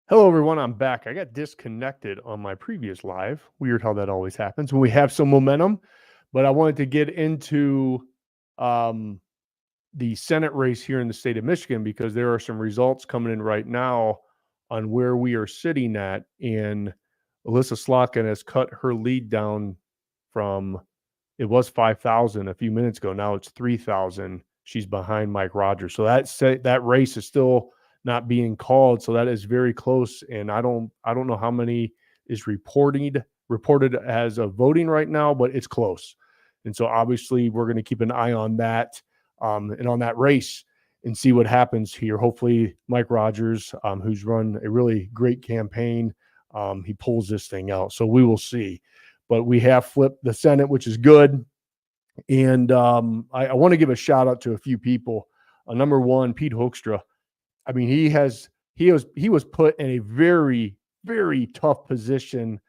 Hello, everyone. I'm back. I got disconnected on my previous live. Weird how that always happens when we have some momentum. But I wanted to get into um, the Senate race here in the state of Michigan because there are some results coming in right now on where we are sitting at. And Alyssa Slotkin has cut her lead down from it was 5,000 a few minutes ago. Now it's 3,000. She's behind Mike Rogers. So that race is still not being called. So that is very close. And I don't know how many is reported as of voting right now, but it's close. And so obviously we're going to keep an eye on that and on that race and see what happens here. Hopefully Mike Rogers, who's run a really great campaign, he pulls this thing out. So we will see. But we have flipped the Senate, which is good. And I want to give a shout out to a few people. Number one, Pete Hoekstra. I mean, he was put in a very, very tough position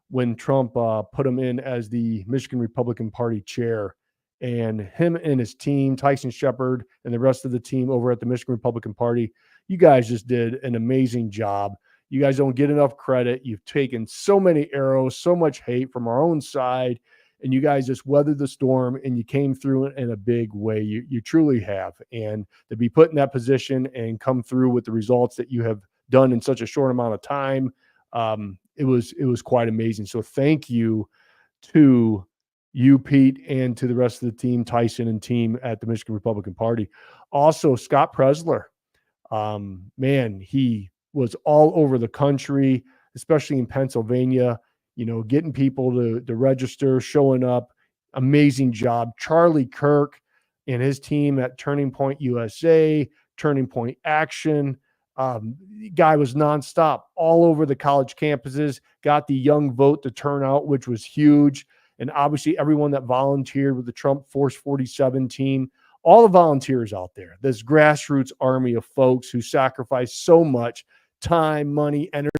when Trump put him in as the Michigan Republican Party chair. And him and his team, Tyson Shepard and the rest of the team over at the Michigan Republican Party, you guys just did an amazing job. You guys don't get enough credit. You've taken so many arrows, so much hate from our own side, and you guys just weathered the storm and you came through it in a big way. You truly have. And to be put in that position and come through with the results that you have done in such a short amount of time, it was quite amazing. So thank you to you, Pete, and to the rest of the team, Tyson and team at the Michigan Republican Party. Also, Scott Presler. Man, he was all over the country, especially in Pennsylvania, getting people to register, showing up. Amazing job. Charlie Kirk and his team at Turning Point USA, Turning Point Action. Guy was nonstop all over the college campuses, got the young vote to turn out, which was huge. And obviously everyone that volunteered with the Trump Force 47 team, all the volunteers out there, this grassroots army of folks who sacrifice so much time, money, energy,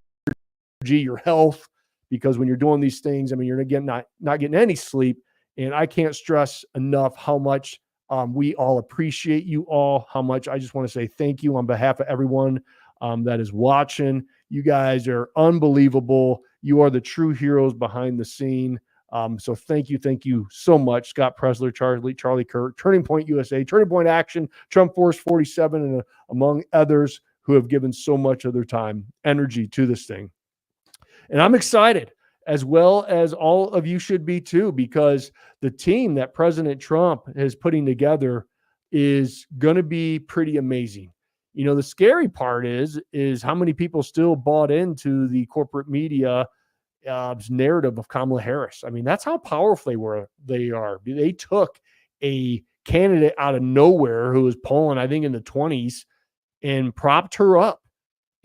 your health, because when you're doing these things, I mean, you're again not getting any sleep. And I can't stress enough how much we all appreciate you all, how much I just want to say thank you on behalf of everyone that is watching. You guys are unbelievable. You are the true heroes behind the scene. So thank you so much, Scott Presler, Charlie Kirk, Turning Point USA, Turning Point Action, Trump Force 47, and among others who have given so much of their time, energy to this thing. And I'm excited, as well as all of you should be too, because the team that President Trump is putting together is going to be pretty amazing. The scary part is how many people still bought into the corporate media narrative of Kamala Harris. I mean, that's how powerful they are. They took a candidate out of nowhere who was polling, I think, in the 20s and propped her up.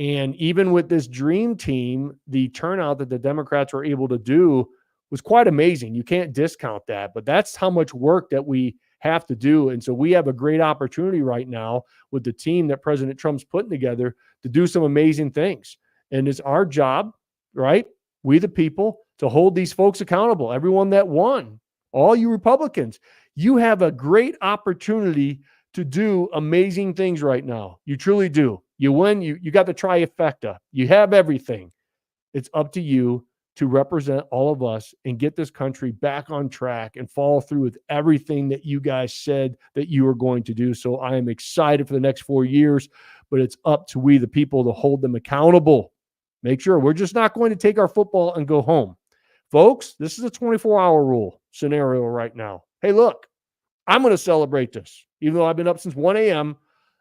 And even with this dream team, the turnout that the Democrats were able to do was quite amazing. You can't discount that, but that's how much work that we have to do. And so we have a great opportunity right now with the team that President Trump's putting together to do some amazing things. And it's our job, right? We the people, to hold these folks accountable. Everyone that won, all you Republicans, you have a great opportunity to do amazing things right now. You truly do. You win, you got the trifecta. You have everything. It's up to you to represent all of us and get this country back on track and follow through with everything that you guys said that you were going to do. So I am excited for the next 4 years, but it's up to we, the people, to hold them accountable. Make sure we're just not going to take our football and go home. Folks, this is a 24-hour rule scenario right now. Hey, look, I'm going to celebrate this. Even though I've been up since 1 a.m.,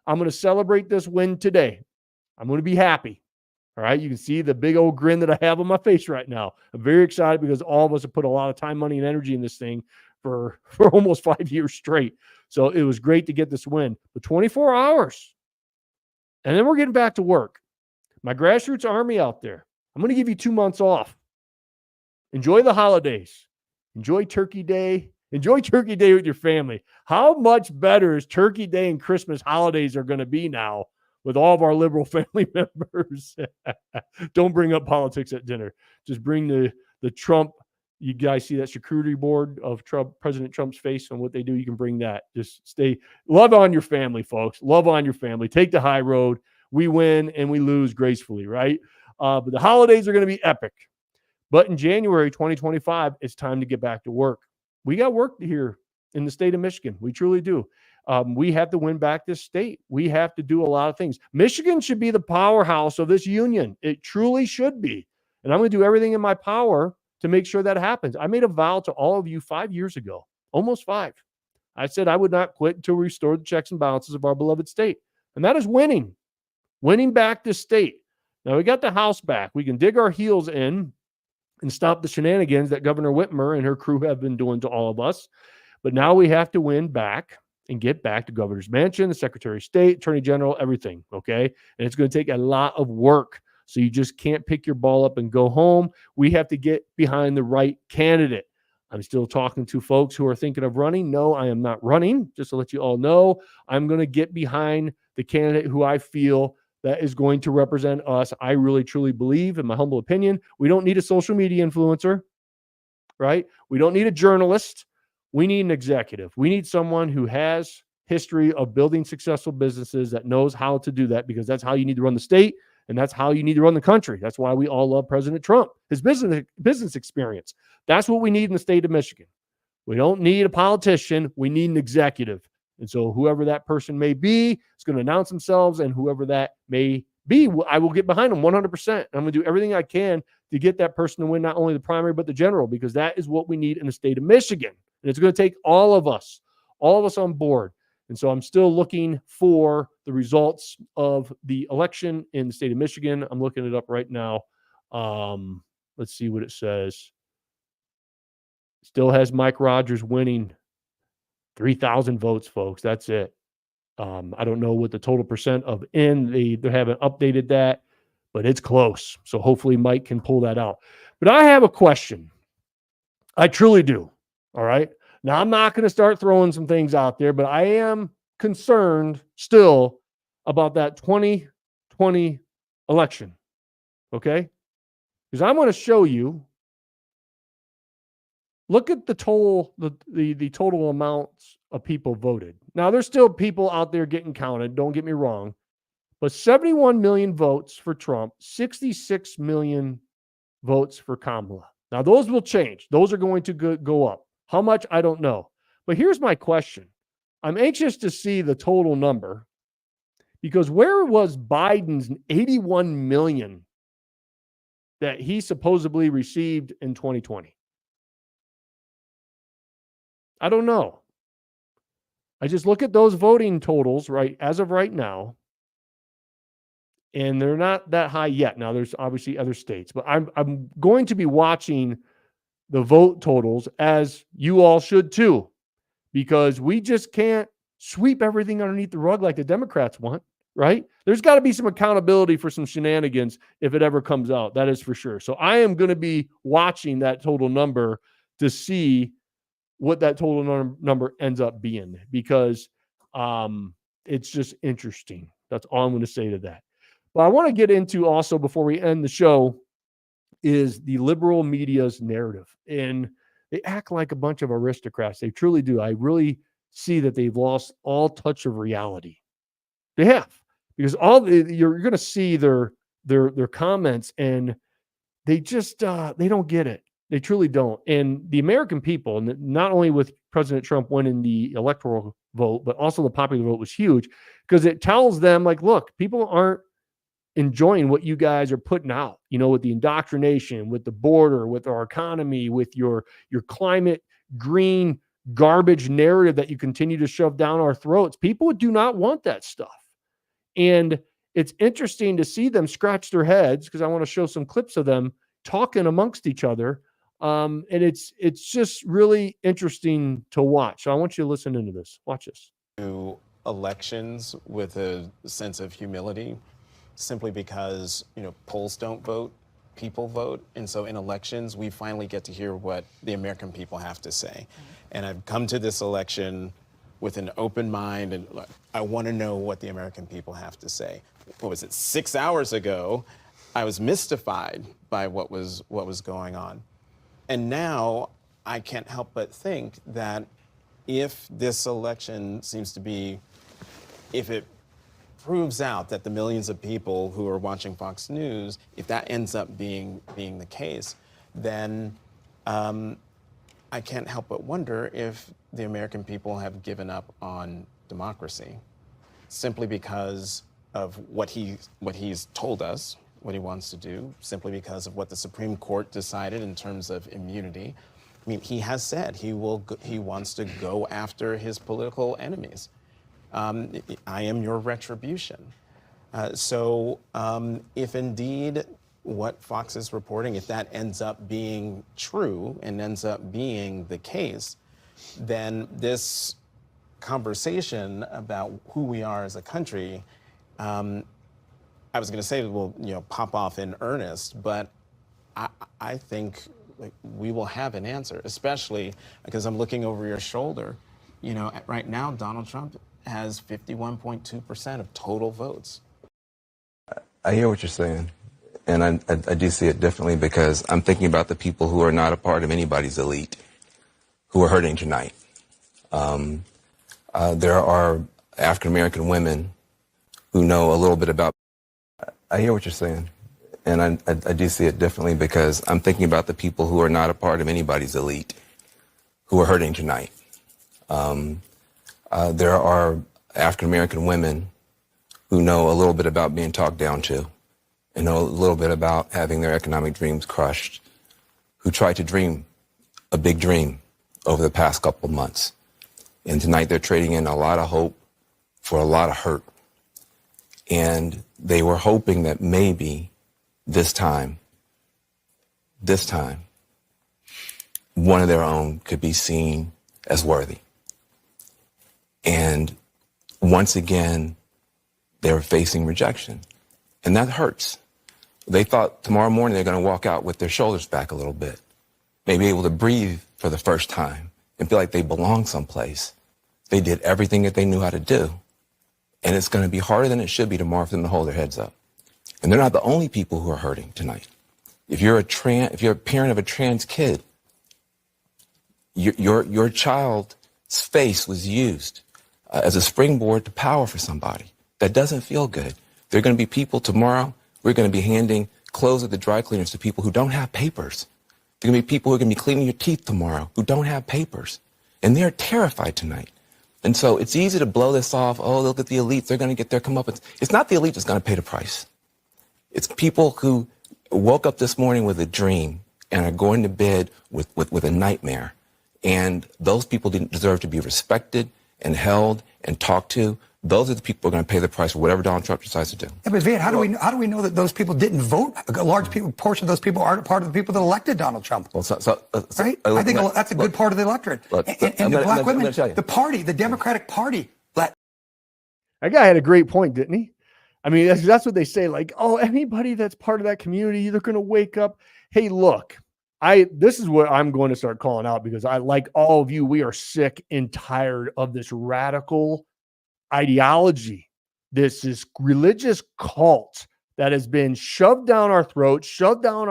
I'm going to celebrate this win today. I'm going to be happy. All right. You can see the big old grin that I have on my face right now. I'm very excited because all of us have put a lot of time, money, and energy in this thing for almost 5 years straight. So it was great to get this win. But 24 hours. And then we're getting back to work. My grassroots army out there, I'm going to give you 2 months off. Enjoy the holidays. Enjoy Turkey Day. Enjoy Turkey Day with your family. How much better is Turkey Day and Christmas holidays are going to be now with all of our liberal family members? Don't bring up politics at dinner. Just bring the Trump. You guys see that charcuterie board of President Trump's face and what they do? You can bring that. Just love on your family, folks. Love on your family. Take the high road. We win and we lose gracefully, right? But the holidays are going to be epic. But in January 2025, it's time to get back to work. We got work here in the state of Michigan. We truly do. We have to win back this state. We have to do a lot of things. Michigan should be the powerhouse of this union. It truly should be. And I'm going to do everything in my power to make sure that happens. I made a vow to all of you 5 years ago, almost 5. I said I would not quit until we restore the checks and balances of our beloved state. And that is winning back this state. Now we got the House back. We can dig our heels in and stop the shenanigans that Governor Whitmer and her crew have been doing to all of us. But now we have to win back and get back to Governor's Mansion, the Secretary of State, Attorney General, everything, okay? And it's going to take a lot of work. So you just can't pick your ball up and go home. We have to get behind the right candidate. I'm still talking to folks who are thinking of running. No, I am not running, just to let you all know. I'm going to get behind the candidate who I feel that is going to represent us. I really, truly believe, in my humble opinion, we don't need a social media influencer, right? We don't need a journalist. We need an executive. We need someone who has history of building successful businesses that knows how to do that, because that's how you need to run the state, and that's how you need to run the country. That's why we all love President Trump, his business experience. That's what we need in the state of Michigan. We don't need a politician. We need an executive. And so whoever that person may be is going to announce themselves, and whoever that may be, I will get behind them 100%. And I'm going to do everything I can to get that person to win not only the primary, but the general, because that is what we need in the state of Michigan. And it's going to take all of us on board. And so I'm still looking for the results of the election in the state of Michigan. I'm looking it up right now. Let's see what it says. Still has Mike Rogers winning 3,000 votes, folks. That's it. I don't know what the total percent of they haven't updated that, but it's close. So hopefully Mike can pull that out. But I have a question. I truly do. All right. Now, I'm not going to start throwing some things out there, but I am concerned still about that 2020 election. Okay? Because I'm going to show you. Look at the total, the total amounts of people voted. Now, there's still people out there getting counted. Don't get me wrong. But 71 million votes for Trump, 66 million votes for Kamala. Now, those will change. Those are going to go up. How much? I don't know. But here's my question. I'm anxious to see the total number, because where was Biden's 81 million that he supposedly received in 2020? I don't know. I just look at those voting totals right as of right now, and they're not that high yet. Now, there's obviously other states, but I'm going to be watching the vote totals, as you all should too, because we just can't sweep everything underneath the rug like the Democrats want, right? There's got to be some accountability for some shenanigans if it ever comes out. That is for sure. So I am going to be watching that total number to see what that total number ends up being, because it's just interesting. That's all I'm going to say to that. But I want to get into also, before we end the show, is the liberal media's narrative. And they act like a bunch of aristocrats. They truly do. I really see that they've lost all touch of reality. They have, because you're going to see their comments, and they just they don't get it. They truly don't. And the American people, and not only with President Trump winning the electoral vote, but also the popular vote was huge, because it tells them, like, look, people aren't enjoying what you guys are putting out, with the indoctrination, with the border, with our economy, with your climate green garbage narrative that you continue to shove down our throats. People do not want that stuff. And it's interesting to see them scratch their heads, because I want to show some clips of them talking amongst each other. And it's just really interesting to watch. So I want you to listen into this. Watch this. To elections with a sense of humility, simply because, polls don't vote, people vote. And so in elections, we finally get to hear what the American people have to say. And I've come to this election with an open mind, and I want to know what the American people have to say. What was it, 6 hours ago, I was mystified by what was going on. And now I can't help but think that if this election seems to be, if it proves out that the millions of people who are watching Fox News, if that ends up being the case, then I can't help but wonder if the American people have given up on democracy simply because of what he's told us, what he wants to do, simply because of what the Supreme Court decided in terms of immunity. I mean, he has said he wants to go after his political enemies. I am your retribution. So if indeed what Fox is reporting, if that ends up being true and ends up being the case, then this conversation about who we are as a country, I was going to say will pop off in earnest, but I think we will have an answer, especially because I'm looking over your shoulder. Right now, Donald Trump has 51.2% of total votes. I hear what you're saying, and I do see it differently because I'm thinking about the people who are not a part of anybody's elite who are hurting tonight. There are African-American women who know a little bit about. I hear what you're saying, and I do see it differently because I'm thinking about the people who are not a part of anybody's elite who are hurting tonight. There are African-American women who know a little bit about being talked down to and know a little bit about having their economic dreams crushed, who tried to dream a big dream over the past couple of months. And tonight they're trading in a lot of hope for a lot of hurt. And they were hoping that maybe this time, one of their own could be seen as worthy. And once again, they're facing rejection. And that hurts. They thought tomorrow morning they're going to walk out with their shoulders back a little bit, maybe able to breathe for the first time and feel like they belong someplace. They did everything that they knew how to do. And it's going to be harder than it should be tomorrow for them to hold their heads up. And they're not the only people who are hurting tonight. If you're a parent of a trans kid, your child's face was used as a springboard to power for somebody. That doesn't feel good. There are going to be people tomorrow, we're going to be handing clothes at the dry cleaners to people who don't have papers. There are going to be people who are going to be cleaning your teeth tomorrow who don't have papers. And they're terrified tonight. And so it's easy to blow this off. Oh, look at the elites. They're going to get their comeuppance. It's not the elite that's going to pay the price. It's people who woke up this morning with a dream and are going to bed with a nightmare. And those people didn't deserve to be respected and held and talked to. Those are the people who are going to pay the price for whatever Donald Trump decides to do. Yeah, but Van, how do we know that those people didn't vote? A large portion of those people aren't part of the people that elected Donald Trump. Well, right? I think that's a good part of the electorate. And the black women, the party, the Democratic Party. That guy had a great point, didn't he? I mean, that's what they say. Like, oh, anybody that's part of that community, they're going to wake up. Hey, look, this is what I'm going to start calling out because I, like all of you, we are sick and tired of this radical ideology. This is religious cult that has been shoved down our throats, shoved down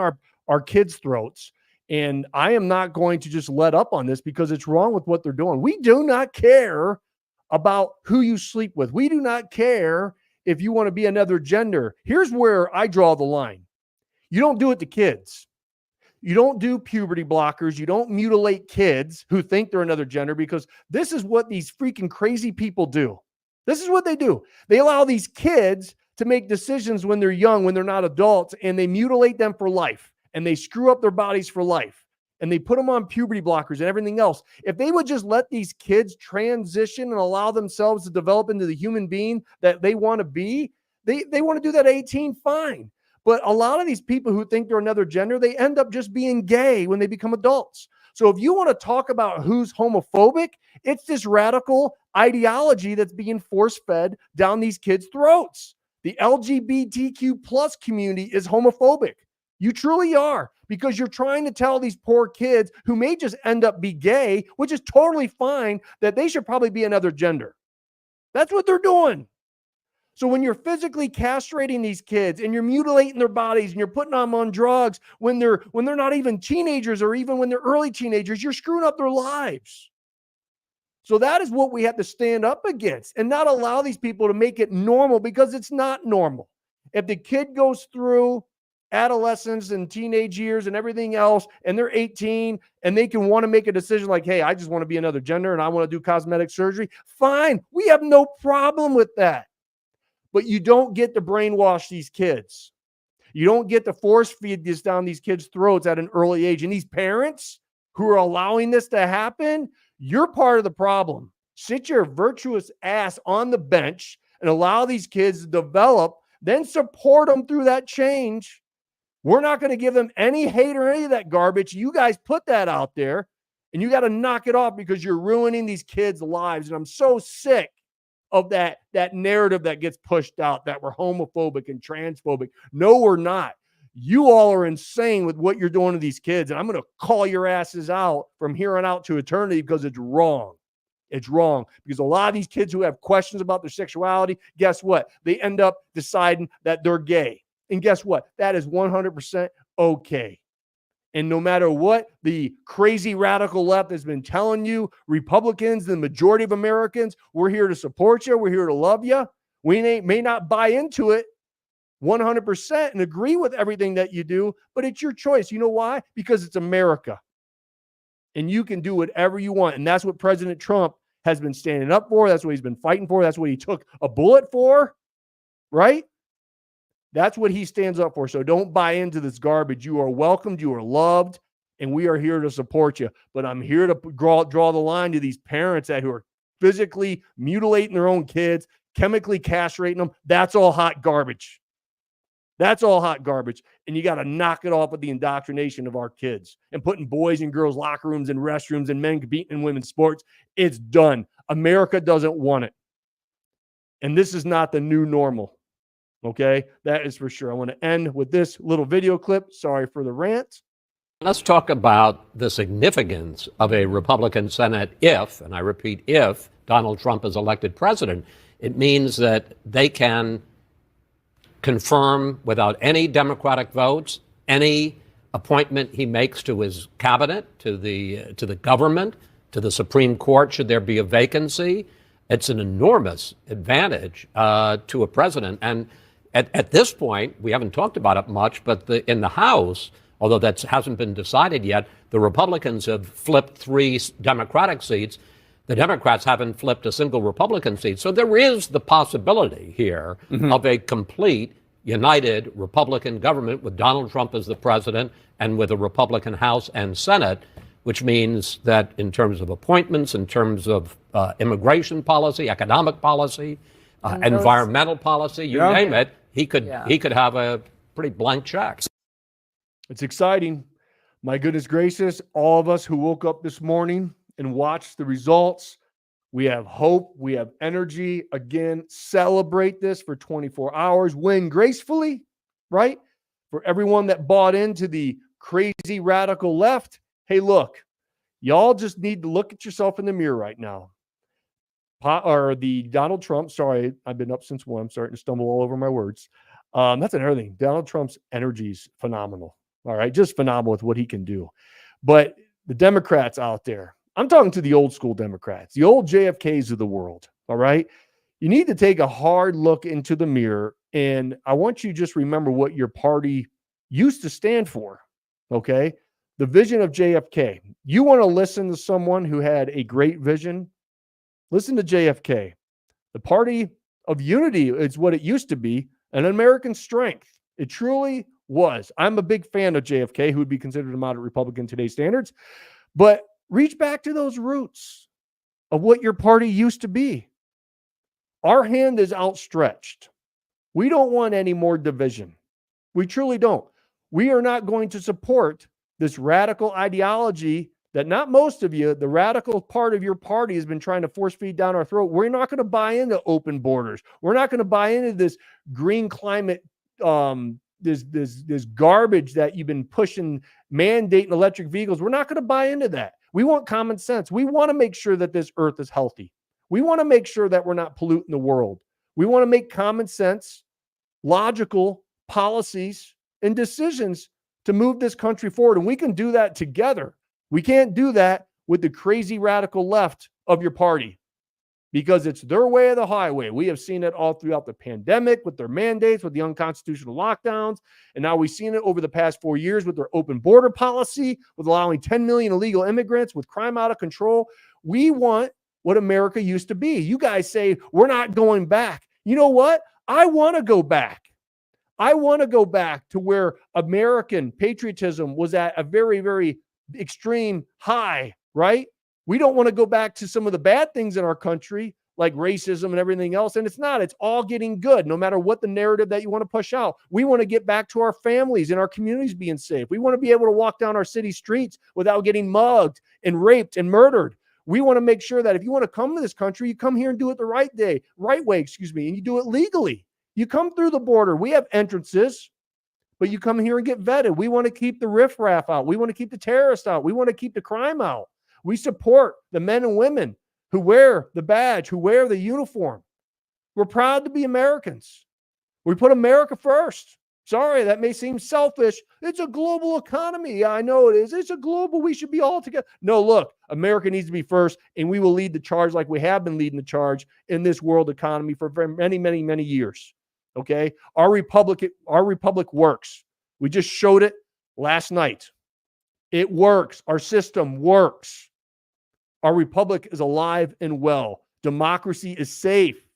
our kids' throats. And I am not going to just let up on this because it's wrong with what they're doing. We do not care about who you sleep with. We do not care if you want to be another gender. Here's where I draw the line. You don't do it to kids. You don't do puberty blockers. You don't mutilate kids who think they're another gender because this is what these freaking crazy people do. This is what they do. They allow these kids to make decisions when they're young, when they're not adults, and they mutilate them for life, and they screw up their bodies for life, and they put them on puberty blockers and everything else. If they would just let these kids transition and allow themselves to develop into the human being that they want to be, they want to do that at 18, fine. But a lot of these people who think they're another gender, they end up just being gay when they become adults. So if you want to talk about who's homophobic, it's this radical ideology that's being force-fed down these kids' throats. The LGBTQ plus community is homophobic. You truly are, because you're trying to tell these poor kids who may just end up be gay, which is totally fine, that they should probably be another gender. That's what they're doing. So when you're physically castrating these kids and you're mutilating their bodies and you're putting them on drugs when they're not even teenagers or even when they're early teenagers, you're screwing up their lives. So that is what we have to stand up against and not allow these people to make it normal, because it's not normal. If the kid goes through adolescence and teenage years and everything else, and they're 18 and they can want to make a decision like, hey, I just want to be another gender and I want to do cosmetic surgery, fine. We have no problem with that. But you don't get to brainwash these kids. You don't get to force feed this down these kids' throats at an early age. And these parents who are allowing this to happen, you're part of the problem. Sit your virtuous ass on the bench and allow these kids to develop, then support them through that change. We're not going to give them any hate or any of that garbage. You guys put that out there, and you got to knock it off, because you're ruining these kids' lives. And I'm so sick of that narrative that gets pushed out that we're homophobic and transphobic. No, we're not. You all are insane with what you're doing to these kids, and I'm going to call your asses out from here on out to eternity, because it's wrong. It's wrong, because a lot of these kids who have questions about their sexuality, guess what? They end up deciding that they're gay. And guess what? That is 100% okay. And no matter what the crazy radical left has been telling you, Republicans, the majority of Americans, we're here to support you. We're here to love you. We may not buy into it 100% and agree with everything that you do, but it's your choice. You know why? Because it's America. And you can do whatever you want. And that's what President Trump has been standing up for. That's what he's been fighting for. That's what he took a bullet for, right? That's what he stands up for. So don't buy into this garbage. You are welcomed. You are loved. And we are here to support you. But I'm here to draw the line to these parents who are physically mutilating their own kids, chemically castrating them. That's all hot garbage. That's all hot garbage. And you got to knock it off with the indoctrination of our kids and putting boys and girls locker rooms and restrooms and men competing in women's sports. It's done. America doesn't want it. And this is not the new normal. Okay, that is for sure. I want to end with this little video clip. Sorry for the rant. Let's talk about the significance of a Republican Senate if, and I repeat, if Donald Trump is elected president. It means that they can confirm without any Democratic votes any appointment he makes to his cabinet, to the government, to the Supreme Court, should there be a vacancy. It's an enormous advantage to a president. And at this point, we haven't talked about it much, but in the House, although that hasn't been decided yet, the Republicans have flipped 3 Democratic seats. The Democrats haven't flipped a single Republican seat. So there is the possibility here of a complete united Republican government with Donald Trump as the president and with a Republican House and Senate, which means that in terms of appointments, in terms of immigration policy, economic policy, environmental policy, you name it, he could have a pretty blank check. It's exciting. My goodness gracious, all of us who woke up this morning and watched the results, we have hope, we have energy. Again, celebrate this for 24 hours, win gracefully, right? For everyone that bought into the crazy radical left, hey, look, y'all just need to look at yourself in the mirror right now. Or the Donald Trump, sorry, I've been up since 1. I'm starting to stumble all over my words. That's another thing. Donald Trump's energy is phenomenal. All right, just phenomenal with what he can do. But the Democrats out there, I'm talking to the old school Democrats, the old JFKs of the world. All right, you need to take a hard look into the mirror, and I want you to just remember what your party used to stand for. Okay, the vision of JFK. You want to listen to someone who had a great vision? Listen to JFK. The party of unity is what it used to be, an American strength. It truly was. I'm a big fan of JFK, who would be considered a moderate Republican in today's standards. But reach back to those roots of what your party used to be. Our hand is outstretched. We don't want any more division. We truly don't. We are not going to support this radical ideology that not most of you, the radical part of your party, has been trying to force feed down our throat. We're not going to buy into open borders. We're not going to buy into this green climate, this garbage that you've been pushing, mandating electric vehicles. We're not going to buy into that. We want common sense. We want to make sure that this earth is healthy. We want to make sure that we're not polluting the world. We want to make common sense, logical policies and decisions to move this country forward. And we can do that together. We can't do that with the crazy radical left of your party because it's their way or the highway. We have seen it all throughout the pandemic with their mandates, with the unconstitutional lockdowns. And now we've seen it over the past 4 years with their open border policy, with allowing 10 million illegal immigrants, with crime out of control. We want what America used to be. You guys say we're not going back. You know what? I want to go back. I want to go back to where American patriotism was at a very, very extreme high, right? We don't want to go back to some of the bad things in our country, like racism and everything else. And it's not. It's all getting good, no matter what the narrative that you want to push out. We want to get back to our families and our communities being safe. We want to be able to walk down our city streets without getting mugged and raped and murdered. We want to make sure that if you want to come to this country, you come here and do it the right way, and you do it legally. You come through the border. We have entrances, but you come here and get vetted. We want to keep the riffraff out. We want to keep the terrorists out. We want to keep the crime out. We support the men and women who wear the badge, who wear the uniform. We're proud to be Americans. We put America first. Sorry, that may seem selfish. It's a global economy. Yeah, I know it is. It's a global. We should be all together. No, look, America needs to be first, and we will lead the charge like we have been leading the charge in this world economy for many, many, many years. Okay? Our republic works. We just showed it last night. It works. Our system works. Our republic is alive and well. Democracy is safe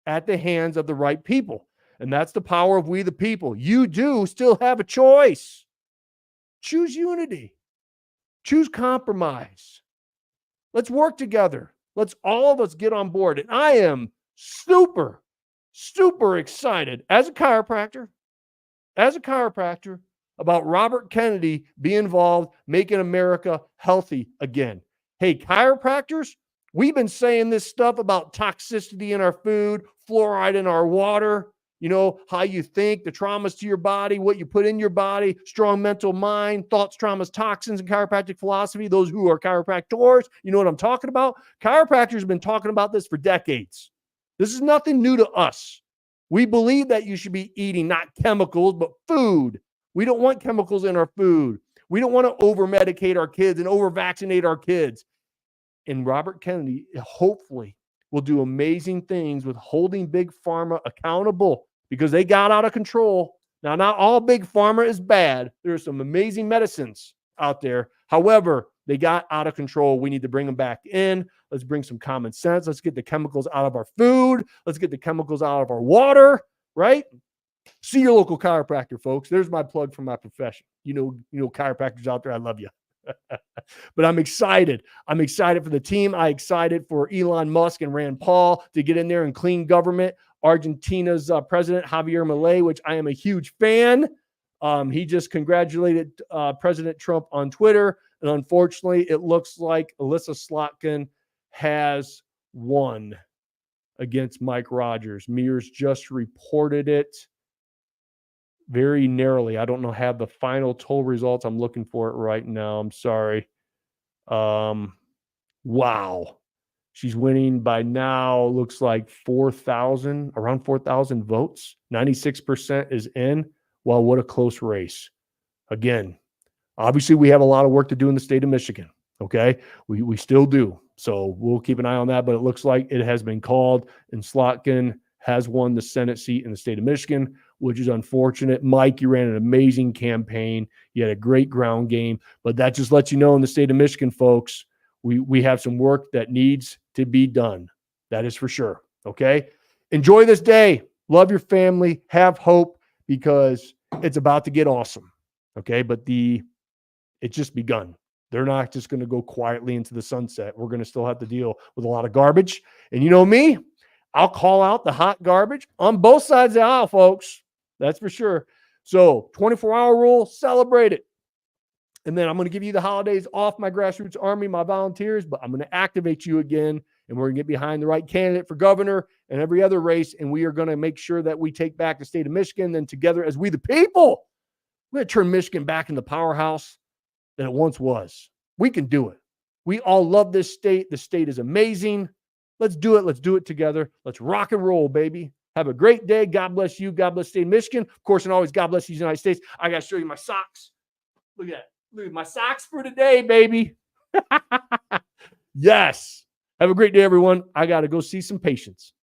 at the hands of the right people. And that's the power of we the people. You do still have a choice. Choose unity. Choose compromise. Let's work together. Let's all of us get on board. And I am super, super excited as a chiropractor about Robert Kennedy being involved, making America healthy again. Hey, chiropractors, we've been saying this stuff about toxicity in our food, fluoride in our water, you know, how you think, the traumas to your body, what you put in your body, strong mental mind, thoughts, traumas, toxins, and chiropractic philosophy. Those who are chiropractors, you know what I'm talking about? Chiropractors have been talking about this for decades. This is nothing new to us. We believe that you should be eating not chemicals, but food. We don't want chemicals in our food. We don't want to over-medicate our kids and over-vaccinate our kids. And Robert Kennedy, hopefully, will do amazing things with holding Big Pharma accountable because they got out of control. Now, not all Big Pharma is bad. There are some amazing medicines out there. However, they got out of control. We need to bring them back in. Let's bring some common sense. Let's get the chemicals out of our food. Let's get the chemicals out of our water, right? See your local chiropractor, folks. There's my plug for my profession. You know, chiropractors out there, I love you. But I'm excited. I'm excited for the team. I'm excited for Elon Musk and Rand Paul to get in there and clean government. Argentina's president, Javier Milei, which I am a huge fan. He just congratulated President Trump on Twitter. And unfortunately, it looks like Elissa Slotkin has won against Mike Rogers. Mears just reported it very narrowly. I don't know, have the final total results. I'm looking for it right now. I'm sorry. Wow. She's winning by now, looks like around 4,000 votes. 96% is in. Well, what a close race. Again, obviously we have a lot of work to do in the state of Michigan. Okay. We still do. So we'll keep an eye on that, but it looks like it has been called and Slotkin has won the Senate seat in the state of Michigan, which is unfortunate. Mike, you ran an amazing campaign. You had a great ground game, but that just lets you know in the state of Michigan, folks, we have some work that needs to be done. That is for sure. Okay. Enjoy this day. Love your family. Have hope because it's about to get awesome. Okay. But it's just begun. They're not just going to go quietly into the sunset. We're going to still have to deal with a lot of garbage. And you know me, I'll call out the hot garbage on both sides of the aisle, folks. That's for sure. So 24-hour rule, celebrate it. And then I'm going to give you the holidays off, my grassroots army, my volunteers, but I'm going to activate you again. And we're going to get behind the right candidate for governor and every other race. And we are going to make sure that we take back the state of Michigan. Then together as we the people, we're going to turn Michigan back into the powerhouse that it once was. We can do it. We all love this state. The state is amazing. Let's do it. Let's do it together. Let's rock and roll, baby. Have a great day. God bless you. God bless the state of Michigan. Of course, and always, God bless the United States. I got to show you my socks. Look at that. Look at my socks for today, baby. Yes. Have a great day, everyone. I got to go see some patients.